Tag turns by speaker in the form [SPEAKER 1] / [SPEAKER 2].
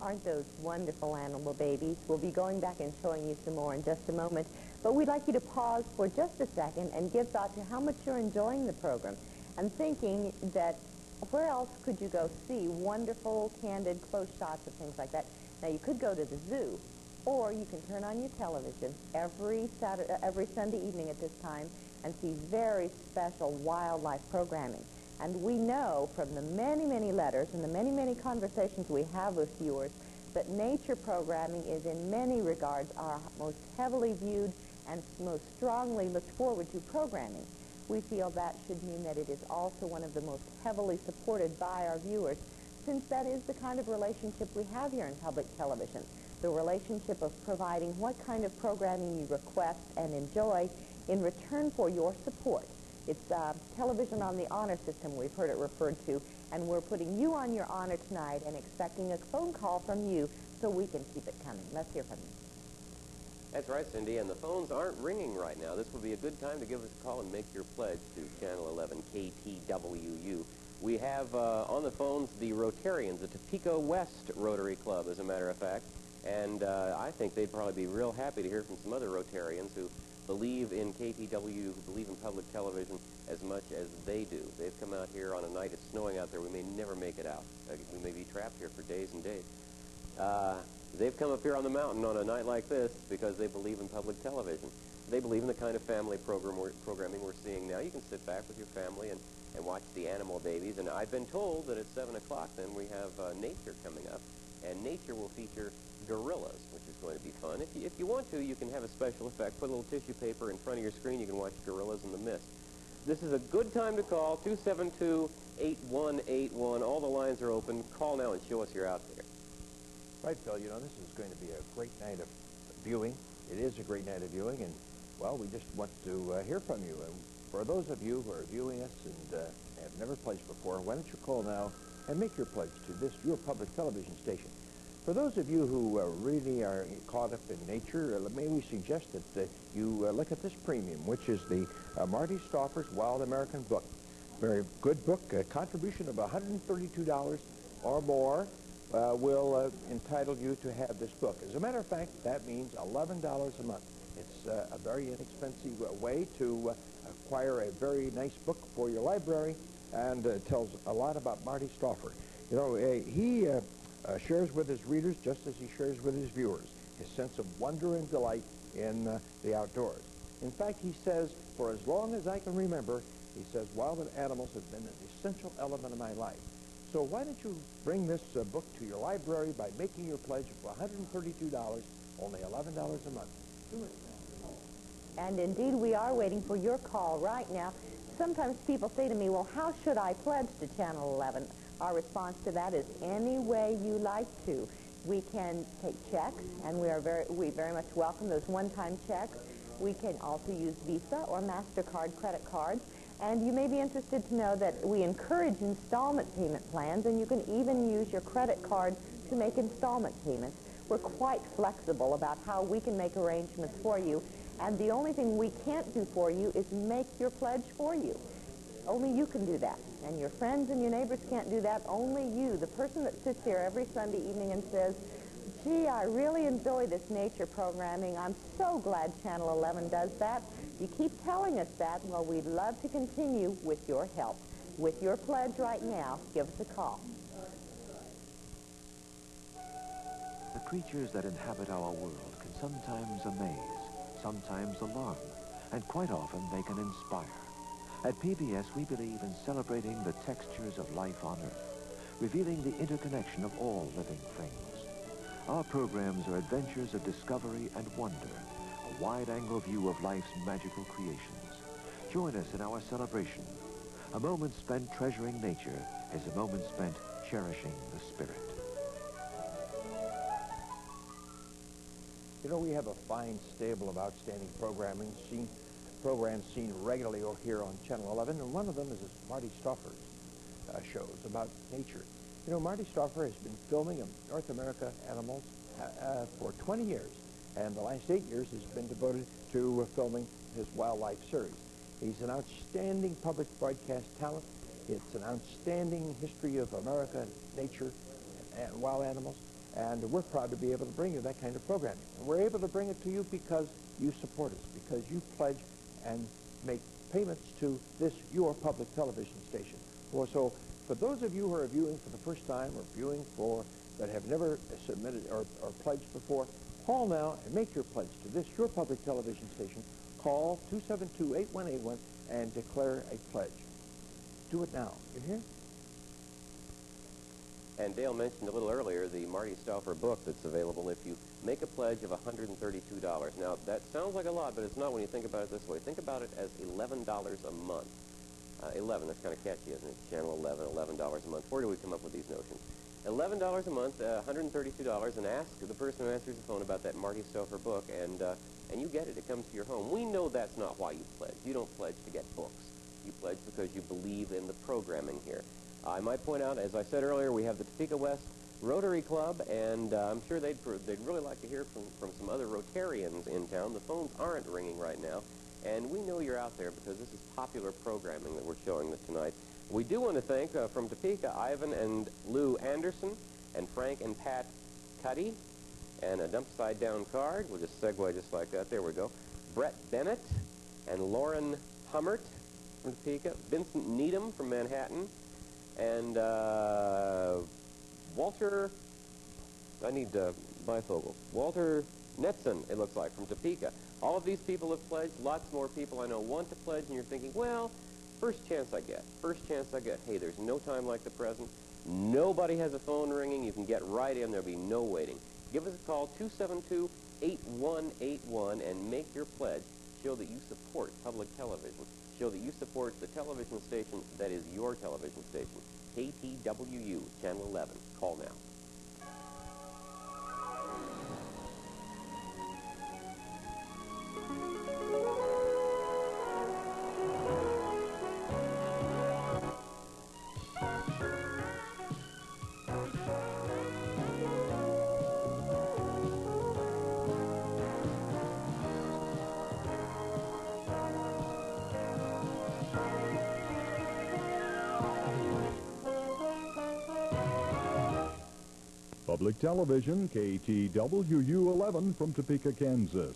[SPEAKER 1] Aren't those wonderful animal babies? We'll be going back and showing you some more in just a moment. But we'd like you to pause for just a second and give thought to how much you're enjoying the program and thinking that where else could you go see wonderful, candid, close shots of things like that. Now, you could go to the zoo, or you can turn on your television every Sunday evening at this time and see very special wildlife programming. And we know from the many, many letters and the many, many conversations we have with viewers that nature programming is in many regards our most heavily viewed and most strongly looked forward to programming. We feel that should mean that it is also one of the most heavily supported by our viewers, since that is the kind of relationship we have here in public television, the relationship of providing what kind of programming you request and enjoy in return for your support. It's television on the honor system, we've heard it referred to, and we're putting you on your honor tonight and expecting a phone call from you so we can keep it coming. Let's hear from you.
[SPEAKER 2] That's right, Cindy, and the phones aren't ringing right now. This would be a good time to give us a call and make your pledge to Channel 11 KTWU. We have on the phones the Rotarians, the Topeka West Rotary Club, as a matter of fact, and I think they'd probably be real happy to hear from some other Rotarians who believe in KTWU, who believe in public television as much as they do. They've come out here on a night it's snowing out there. We may never make it out. We may be trapped here for days and days. They've come up here on the mountain on a night like this because they believe in public television. They believe in the kind of family programming we're seeing now. You can sit back with your family and watch the animal babies. And I've been told that at 7 o'clock then we have nature coming up. And nature will feature gorillas, which is going to be fun. If you want to, you can have a special effect. Put a little tissue paper in front of your screen. You can watch gorillas in the mist. This is a good time to call, 272-8181. All the lines are open. Call now and show us you're out there.
[SPEAKER 3] Right, Phil. You know, this is going to be a great night of viewing. It is a great night of viewing, and, well, we just want to hear from you. And for those of you who are viewing us and have never pledged before, why don't you call now and make your pledge to this, your public television station. For those of you who really are caught up in nature, may we suggest that you look at this premium, which is the Marty Stauffer's Wild American book. Very good book. A contribution of $132 or more will entitle you to have this book. As a matter of fact, that means $11 a month. It's a very inexpensive way to acquire a very nice book for your library, and tells a lot about Marty Stauffer. You know, he shares with his readers just as he shares with his viewers his sense of wonder and delight in the outdoors. In fact, he says, for as long as I can remember, he says, wild animals have been an essential element of my life. So why don't you bring this book to your library by making your pledge of $132, only $11 a month. Do it.
[SPEAKER 1] And indeed, we are waiting for your call right now. Sometimes people say to me, well, how should I pledge to Channel 11? Our response to that is any way you like to. We can take checks, and we very much welcome those one-time checks. We can also use Visa or MasterCard credit cards. And you may be interested to know that we encourage installment payment plans, and you can even use your credit card to make installment payments. We're quite flexible about how we can make arrangements for you. And the only thing we can't do for you is make your pledge for you. Only you can do that. And your friends and your neighbors can't do that. Only you, the person that sits here every Sunday evening and says, gee, I really enjoy this nature programming. I'm so glad Channel 11 does that. You keep telling us that. Well, we'd love to continue with your help. With your pledge right now, give us a call.
[SPEAKER 4] The creatures that inhabit our world can sometimes amaze, sometimes alarm, and quite often they can inspire. At PBS, we believe in celebrating the textures of life on Earth, revealing the interconnection of all living things. Our programs are adventures of discovery and wonder, a wide-angle view of life's magical creations. Join us in our celebration. A moment spent treasuring nature is a moment spent cherishing the spirit.
[SPEAKER 3] You know, we have a fine stable of outstanding programs seen regularly here on Channel 11, and one of them is Marty Stauffer's shows about nature. You know, Marty Stauffer has been filming North America animals for 20 years, and the last 8 years has been devoted to filming his wildlife series. He's an outstanding public broadcast talent. It's an outstanding history of America, nature, and wild animals. And we're proud to be able to bring you that kind of programming. And we're able to bring it to you because you support us, because you pledge and make payments to this, your public television station. So for those of you who are viewing for the first time or viewing for that have never submitted or pledged before, call now and make your pledge to this, your public television station. Call 272-8181 and declare a pledge. Do it now. You hear?
[SPEAKER 2] And Dale mentioned a little earlier the Marty Stauffer book that's available if you make a pledge of $132. Now, that sounds like a lot, but it's not when you think about it this way. Think about it as $11 a month. 11, that's kind of catchy, isn't it? Channel 11, $11 a month. Where do we come up with these notions? $11 a month, $132, and ask the person who answers the phone about that Marty Stauffer book, and you get it. It comes to your home. We know that's not why you pledge. You don't pledge to get books. You pledge because you believe in the programming here. I might point out, as I said earlier, we have the Topeka West Rotary Club, and I'm sure they'd really like to hear from some other Rotarians in town. The phones aren't ringing right now, and we know you're out there because this is popular programming that we're showing tonight. We do want to thank, from Topeka, Ivan and Lou Anderson, and Frank and Pat Cuddy, and a dump-side-down card. We'll just segue just like that. There we go. Brett Bennett and Lauren Hummert from Topeka, Vincent Needham from Manhattan, and Walter, I need bifocals, Walter Netson, it looks like, from Topeka. All of these people have pledged. Lots more people I know want to pledge, and you're thinking, well, first chance I get. First chance I get. Hey, there's no time like the present. Nobody has a phone ringing. You can get right in. There'll be no waiting. Give us a call, 272-8181, and make your pledge. Show that you support public television. Show that you support the television station that is your television station. KTWU, Channel 11. Call now.
[SPEAKER 5] Public Television, KTWU 11 from Topeka, Kansas.